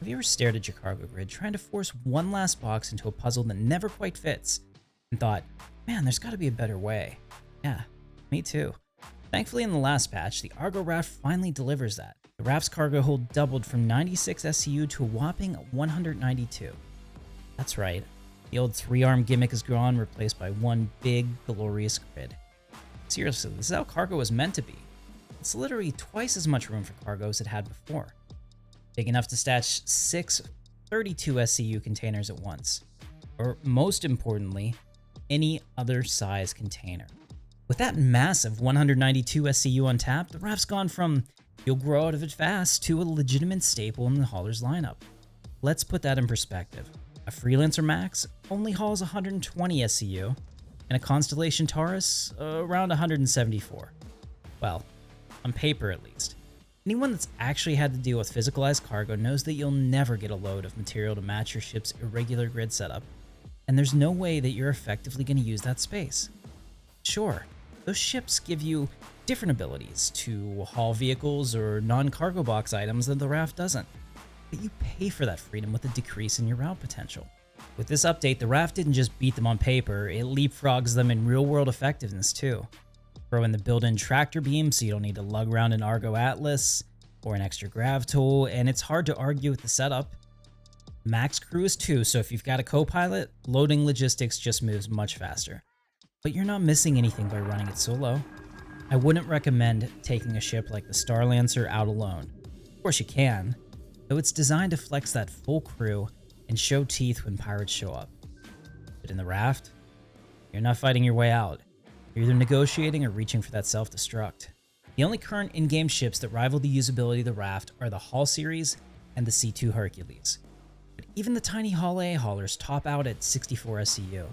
Have you ever stared at your cargo grid trying to force one last box into a puzzle that never quite fits and thought, man, there's gotta be a better way? Yeah, me too. Thankfully in the last patch, the Argo RAFT finally delivers that. The RAFT's cargo hold doubled from 96 SCU to a whopping 192. That's right, the old 3-arm gimmick is gone, replaced by one big, glorious grid. Seriously, this is how cargo was meant to be. It's literally twice as much room for cargo as it had before. Big enough to stash 6 32 SCU containers at once. Or most importantly, any other size container. With that massive 192 SCU on tap, the RAFT's gone from you'll grow out of it fast to a legitimate staple in the hauler's lineup. Let's put that in perspective. A Freelancer Max only hauls 120 SCU, and a Constellation Taurus around 174. Well, on paper at least. Anyone that's actually had to deal with physicalized cargo knows that you'll never get a load of material to match your ship's irregular grid setup, and there's no way that you're effectively going to use that space. Sure, those ships give you different abilities to haul vehicles or non-cargo box items that the RAFT doesn't, but you pay for that freedom with a decrease in your route potential. With this update, the RAFT didn't just beat them on paper, it leapfrogs them in real-world effectiveness too. Throw in the built-in tractor beam so you don't need to lug around an Argo Atlas or an extra grav tool, and it's hard to argue with the setup. Max cruise too, so if you've got a co-pilot, loading logistics just moves much faster. But you're not missing anything by running it solo. I wouldn't recommend taking a ship like the Star Lancer out alone. Of course you can, though it's designed to flex that full crew and show teeth when pirates show up. But in the RAFT, you're not fighting your way out. You're either negotiating or reaching for that self-destruct. The only current in-game ships that rival the usability of the RAFT are the Hull series and the C2 Hercules. But even the tiny Hull A haulers top out at 64 SCU,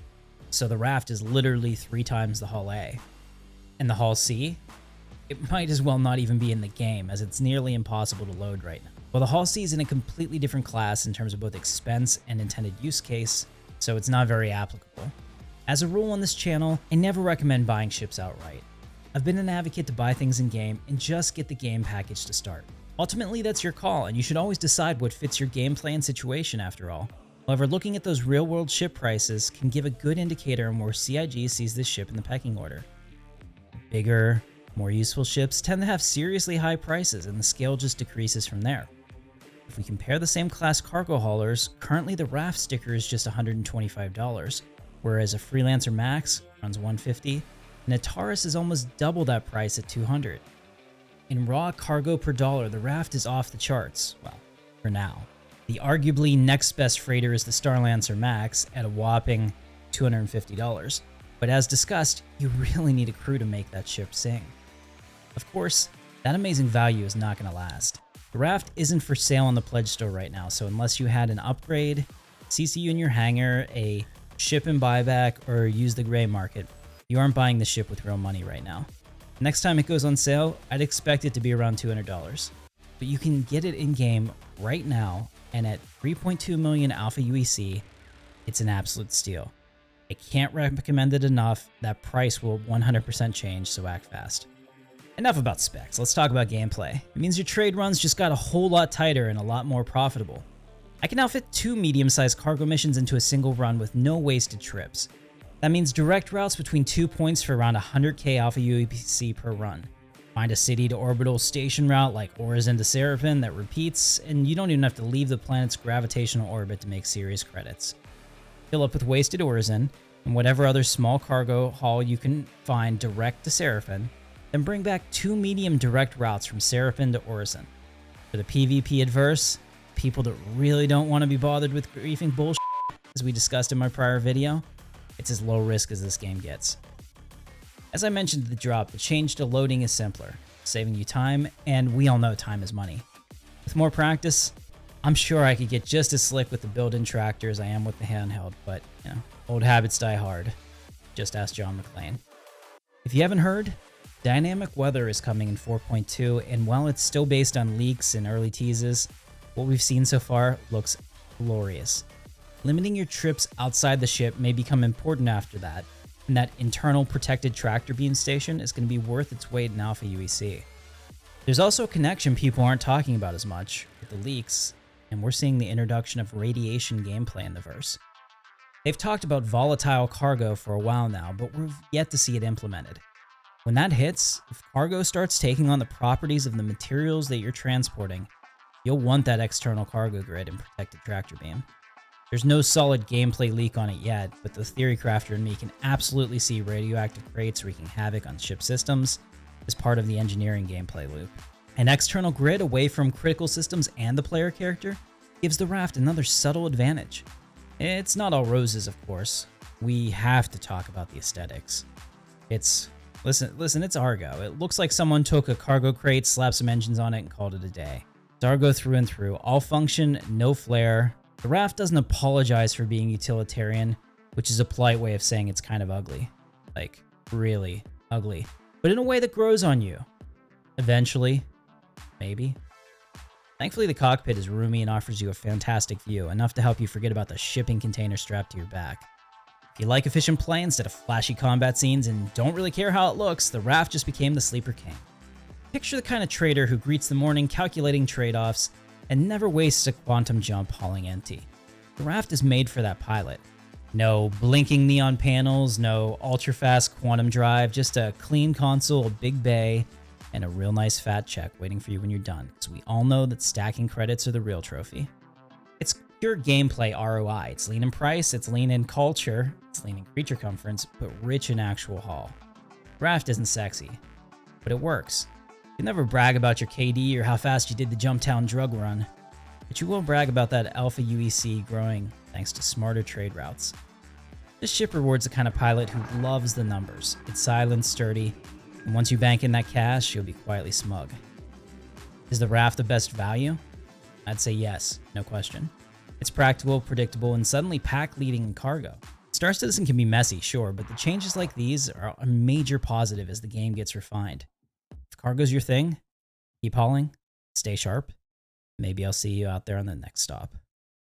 so the RAFT is literally 3 times the Hull A. And the Hull C? It might as well not even be in the game, as it's nearly impossible to load right now. Well, the Hull C is in a completely different class in terms of both expense and intended use case, so it's not very applicable. As a rule on this channel, I never recommend buying ships outright. I've been an advocate to buy things in-game and just get the game package to start. Ultimately, that's your call, and you should always decide what fits your gameplay and situation after all. However, looking at those real-world ship prices can give a good indicator on where CIG sees this ship in the pecking order. Bigger, more useful ships tend to have seriously high prices, and the scale just decreases from there. If we compare the same class cargo haulers, currently the RAFT sticker is just $125, whereas a Freelancer Max runs $150, and a Taurus is almost double that price at $200. In raw cargo per dollar, the RAFT is off the charts, well, for now. The arguably next best freighter is the Star Lancer Max at a whopping $250, but as discussed, you really need a crew to make that ship sing. Of course, that amazing value is not going to last. The RAFT isn't for sale on the pledge store right now, so unless you had an upgrade, CCU in your hangar, a ship and buyback, or use the gray market, you aren't buying the ship with real money right now. Next time it goes on sale, I'd expect it to be around $200, but you can get it in-game right now, and at 3.2 million Alpha UEC, it's an absolute steal. I can't recommend it enough. That price will 100% change, so act fast. Enough about specs, let's talk about gameplay. It means your trade runs just got a whole lot tighter and a lot more profitable. I can now fit 2 medium-sized cargo missions into a single run with no wasted trips. That means direct routes between 2 points for around 100k Alpha UEC per run. Find a city to orbital station route like Orison to Seraphim that repeats, and you don't even have to leave the planet's gravitational orbit to make serious credits. Fill up with wasted Orison, and whatever other small cargo haul you can find direct to Seraphim, then bring back 2 medium direct routes from Seraphim to Orison. For the PvP adverse, people that really don't want to be bothered with griefing bullshit, as we discussed in my prior video, it's as low risk as this game gets. As I mentioned at the drop, the change to loading is simpler, saving you time, and we all know time is money. With more practice, I'm sure I could get just as slick with the built-in tractor as I am with the handheld, but, you know, old habits die hard. Just ask John McClane. If you haven't heard, dynamic weather is coming in 4.2, and while it's still based on leaks and early teases, what we've seen so far looks glorious. Limiting your trips outside the ship may become important after that, and that internal protected tractor beam station is going to be worth its weight in Alpha UEC. There's also a connection people aren't talking about as much with the leaks. and we're seeing the introduction of radiation gameplay in the verse. They've talked about volatile cargo for a while now, but we've yet to see it implemented. When that hits, if cargo starts taking on the properties of the materials that you're transporting, you'll want that external cargo grid and protected tractor beam. There's no solid gameplay leak on it yet, but the theory crafter in me can absolutely see radioactive crates wreaking havoc on ship systems as part of the engineering gameplay loop. An external grid away from critical systems and the player character gives the RAFT another subtle advantage. It's not all roses, of course. We have to talk about the aesthetics. Listen, it's Argo. It looks like someone took a cargo crate, slapped some engines on it, and called it a day. It's Argo through and through. All function, no flair. The RAFT doesn't apologize for being utilitarian, which is a polite way of saying it's kind of ugly. Like, really ugly. But in a way that grows on you. Eventually. Maybe. Thankfully, the cockpit is roomy and offers you a fantastic view, enough to help you forget about the shipping container strapped to your back. If you like efficient play instead of flashy combat scenes and don't really care how it looks, the RAFT just became the sleeper king. Picture the kind of trader who greets the morning calculating trade-offs and never wastes a quantum jump hauling empty. The RAFT is made for that pilot. No blinking neon panels, no ultra-fast quantum drive, just a clean console, a big bay, and a real nice fat check waiting for you when you're done, because we all know that stacking credits are the real trophy. It's pure gameplay ROI. It's lean in price, it's lean in culture, it's lean in creature comforts, but rich in actual haul. RAFT isn't sexy, but it works. You'll never brag about your KD or how fast you did the Jumptown drug run, but you will brag about that Alpha UEC growing thanks to smarter trade routes. This ship rewards the kind of pilot who loves the numbers. It's silent, sturdy, and once you bank in that cash, you'll be quietly smug. Is the RAFT the best value? I'd say yes, no question. It's practical, predictable, and suddenly pack-leading in cargo. Star Citizen can be messy, sure, but the changes like these are a major positive as the game gets refined. If cargo's your thing, keep hauling, stay sharp. Maybe I'll see you out there on the next stop.